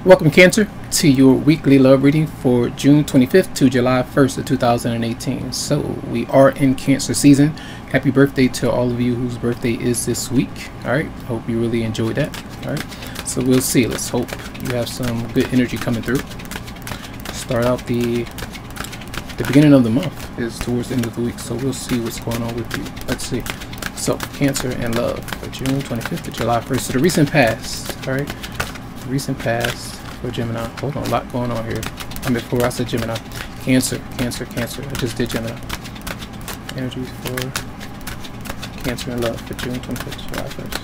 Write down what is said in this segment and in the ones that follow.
Welcome, Cancer, to your weekly love reading for June 25th to July 1st of 2018. So we are in Cancer season. Happy birthday to all of you whose birthday is this week. All right, hope you really enjoyed that. All right, so we'll see. Let's hope you have some good energy coming through. Start out the beginning of the month is towards the end of the week, so we'll see what's going on with you. Let's see. So Cancer and love for June 25th to July 1st. So the recent past. All right, the recent past for Gemini. Hold on, a lot going on here. Before I said Gemini. Cancer. I just did Gemini. Energies for Cancer and love for June 25th to July 1st.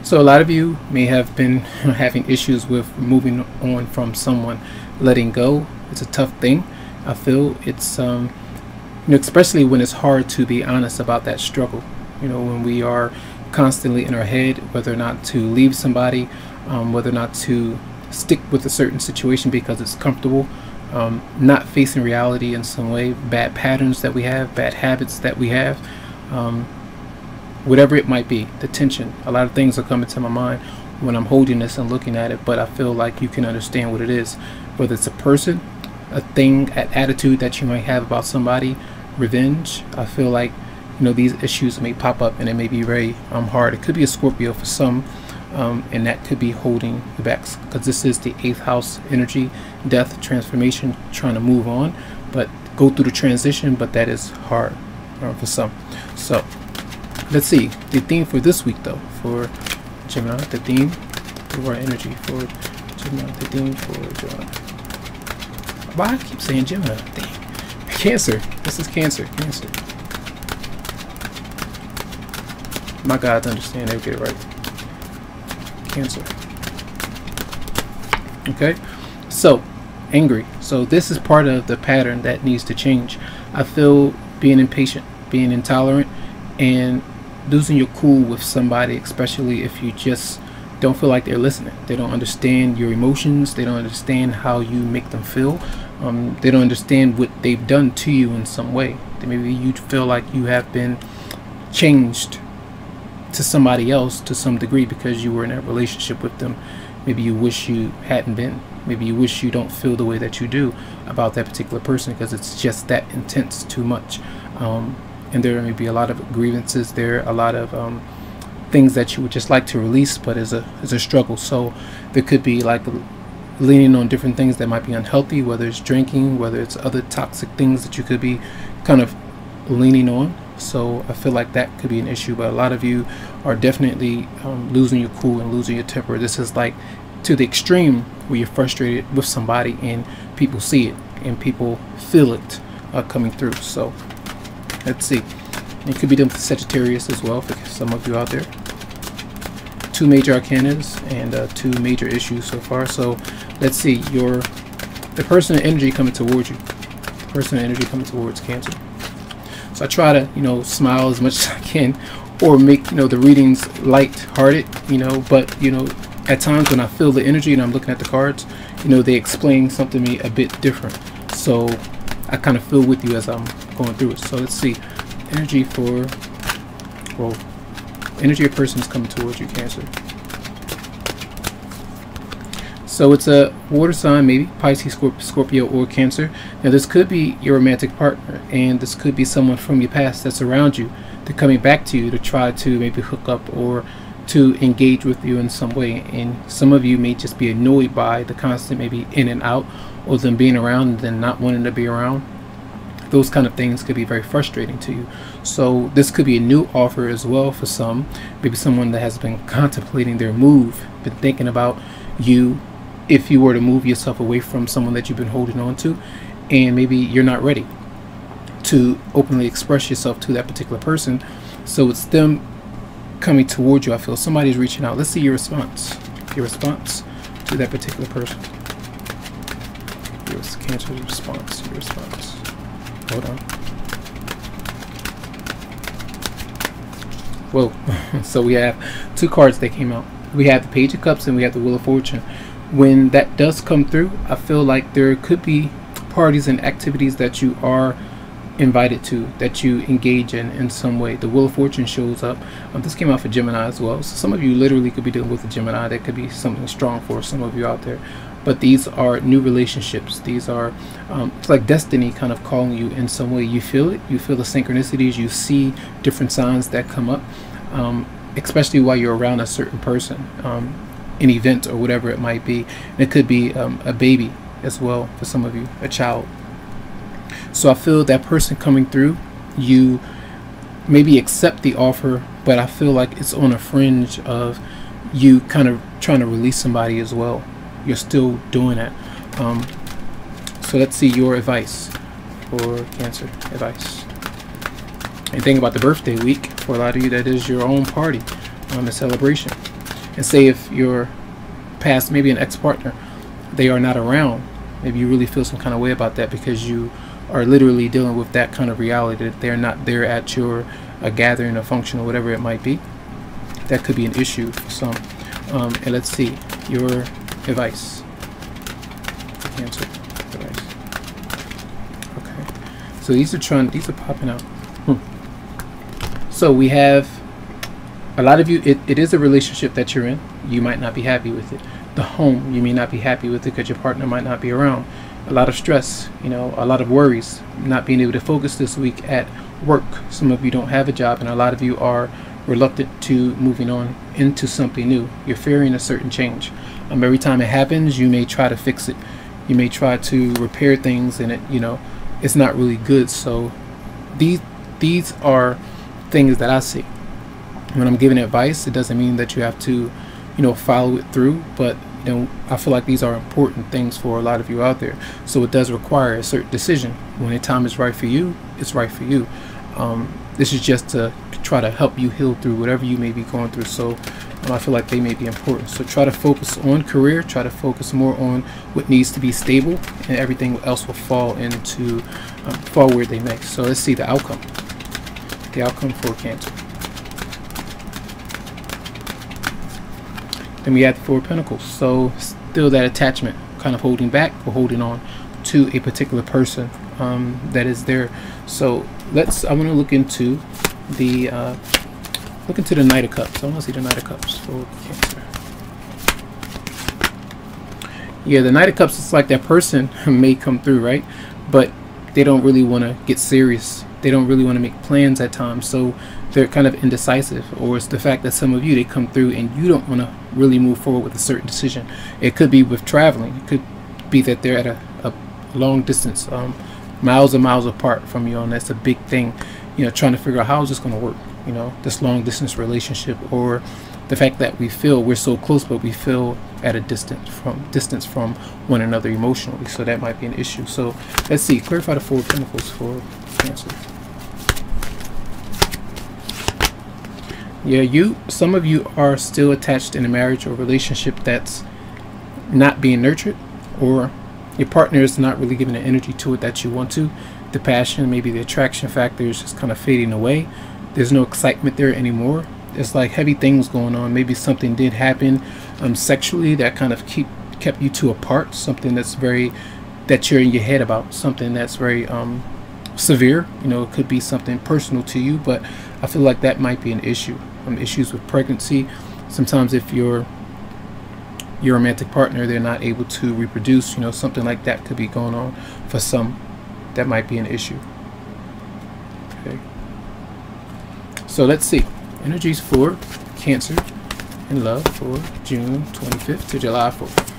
So a lot of you may have been having issues with moving on from someone, letting go. It's a tough thing. I feel it's especially when it's hard to be honest about that struggle. When we are constantly in our head whether or not to leave somebody, whether or not to stick with a certain situation because it's comfortable, not facing reality in some way, bad patterns that we have, bad habits that we have, whatever it might be, the tension. A lot of things are coming to my mind when I'm holding this and looking at it, but I feel like you can understand what it is, whether it's a person, a thing, an attitude that you might have about somebody, revenge. I feel like these issues may pop up and it may be very hard. It could be a Scorpio for some, and that could be holding you back because this is the 8th house energy, death, transformation, trying to move on, but go through the transition, but that is hard for some. So let's see the theme for this week though for Gemini, the theme for our energy for Gemini, the theme for Gemini. Why I keep saying Gemini? Damn. Cancer. This is Cancer. My God, understand, they'll get it right. Cancer. Okay, so angry. So this is part of the pattern that needs to change. I feel being impatient, being intolerant, and losing your cool with somebody, especially if you just don't feel like they're listening. They don't understand your emotions. They don't understand how you make them feel. They don't understand what they've done to you in some way. Maybe you feel like you have been changed to somebody else to some degree because you were in a relationship with them. Maybe you wish you hadn't been. Maybe you wish you don't feel the way that you do about that particular person because it's just that intense, too much. And there may be a lot of grievances there, a lot of things that you would just like to release, but is a struggle. So there could be like leaning on different things that might be unhealthy, whether it's drinking, whether it's other toxic things that you could be kind of leaning on. So I feel like that could be an issue, but a lot of you are definitely losing your cool and losing your temper. This is like to the extreme where you're frustrated with somebody and people see it and people feel it coming through. So let's see. It could be done for Sagittarius as well for some of you out there. 2 major arcanas and 2 major issues so far. So let's see the personal energy coming towards you. Personal energy coming towards Cancer. So I try to smile as much as I can, or make the readings light-hearted, but at times when I feel the energy and I'm looking at the cards, they explain something to me a bit different. So I kind of feel with you as I'm going through it. So let's see, energy for, well, energy of persons coming towards you, Cancer. So it's a water sign, maybe Pisces, Scorpio, or Cancer. Now this could be your romantic partner, and this could be someone from your past that's around you. They're coming back to you to try to maybe hook up or to engage with you in some way. And some of you may just be annoyed by the constant maybe in and out, or them being around and then not wanting to be around. Those kind of things could be very frustrating to you. So this could be a new offer as well for some. Maybe someone that has been contemplating their move, been thinking about you if you were to move yourself away from someone that you've been holding on to, and maybe you're not ready to openly express yourself to that particular person. So it's them coming towards you. I feel somebody's reaching out. Let's see your response to that particular person. Your Cancer's response. Hold on. Whoa. So we have 2 cards that came out. We have the Page of Cups and we have the Wheel of Fortune. When that does come through, I feel like there could be parties and activities that you are invited to, that you engage in some way. The Wheel of Fortune shows up. This came out for Gemini as well, so some of you literally could be dealing with a Gemini. That could be something strong for some of you out there. But these are new relationships. These are it's like destiny kind of calling you in some way. You feel it, you feel the synchronicities, you see different signs that come up, especially while you're around a certain person, an event or whatever it might be. And it could be a baby as well for some of you, a child. So I feel that person coming through, you maybe accept the offer, but I feel like it's on a fringe of you kind of trying to release somebody as well. You're still doing that. So let's see your advice for Cancer. Advice. And think about the birthday week. For a lot of you, that is your own party, a celebration. And say if your past, maybe an ex-partner, they are not around, maybe you really feel some kind of way about that because you are literally dealing with that kind of reality, that they're not there at your gathering or function or whatever it might be. That could be an issue for some. And let's see your advice for Cancer. Advice. Okay, so these are popping out. So we have a lot of you, it is a relationship that you're in. You might not be happy with it. The home, you may not be happy with it because your partner might not be around. A lot of stress, you know, a lot of worries, not being able to focus this week at work. Some of you don't have a job, and a lot of you are reluctant to moving on into something new. You're fearing a certain change. Every time it happens, you may try to fix it. You may try to repair things, and it's not really good. So these are things that I see. When I'm giving advice, it doesn't mean that you have to, follow it through, but I feel like these are important things for a lot of you out there. So it does require a certain decision. When the time is right for you, it's right for you. This is just to try to help you heal through whatever you may be going through. So I feel like they may be important. So try to focus on career, try to focus more on what needs to be stable, and everything else will fall where they may. So let's see the outcome. The outcome for Cancer. Then we have the Four of Pentacles. So still that attachment, kind of holding back or holding on to a particular person that is there. So I want to look into the Knight of Cups. I want to see the Knight of Cups for Cancer. Yeah, the Knight of Cups is like that person may come through, right? But they don't really want to get serious. They don't really want to make plans at times. So they're kind of indecisive. Or it's the fact that some of you, they come through and you don't want to really move forward with a certain decision. It could be with traveling. It could be that they're at a long distance, miles and miles apart from you, and that's a big thing. Trying to figure out how is this going to work. This long distance relationship, or the fact that we feel we're so close, but we feel at a distance from one another emotionally. So that might be an issue. So let's see. Clarify the Four of Pentacles for Cancer. Yeah, some of you are still attached in a marriage or relationship that's not being nurtured, or your partner is not really giving the energy to it that you want to. The passion, maybe the attraction factor is just kind of fading away. There's no excitement there anymore. There's like heavy things going on. Maybe something did happen sexually that kind of kept you two apart. Something that you're in your head about. Something that's very severe. It could be something personal to you, but I feel like that might be an issue. Issues with pregnancy. Sometimes if your romantic partner, they're not able to reproduce, something like that could be going on for some. That might be an issue. Okay. So let's see. Energies for Cancer in love for June 25th to July 4th.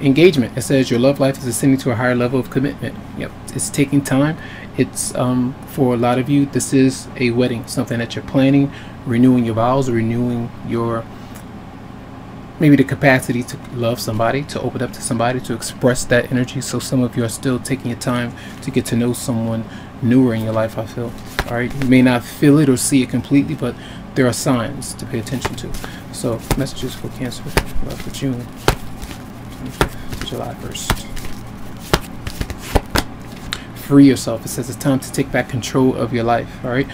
Engagement. It says your love life is ascending to a higher level of commitment. Yep, it's taking time. It's for a lot of you, this is a wedding, something that you're planning, renewing your vows, renewing your maybe the capacity to love somebody, to open up to somebody, to express that energy. So some of you are still taking your time to get to know someone newer in your life, I feel. All right, you may not feel it or see it completely, but there are signs to pay attention to. So messages for Cancer for June 25th to July 1st. free yourself. It says it's time to take back control of your life. All right.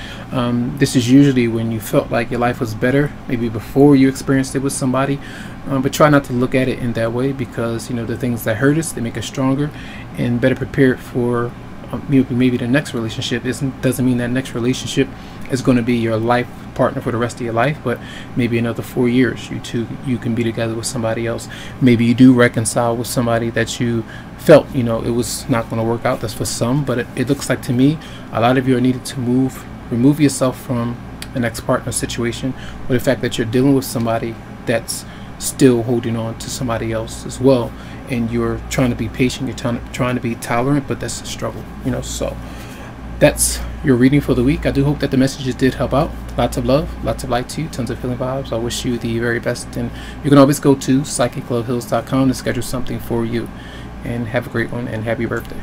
This is usually when you felt like your life was better, maybe before you experienced it with somebody. But try not to look at it in that way, because the things that hurt us, they make us stronger and better prepared for maybe the next relationship. Doesn't mean that next relationship is going to be your life partner for the rest of your life, but maybe another 4 years you can be together with somebody else. Maybe you do reconcile with somebody that you felt it was not going to work out. That's for some, but it looks like to me a lot of you are needed to remove yourself from an ex-partner situation, or the fact that you're dealing with somebody that's still holding on to somebody else as well, and you're trying to be patient, you're trying to be tolerant, but that's a struggle. So that's your reading for the week. I do hope that the messages did help out. Lots of love, lots of light to you, tons of healing vibes. I wish you the very best, and you can always go to psychicloveheals.com to schedule something for you. And have a great one, and happy birthday.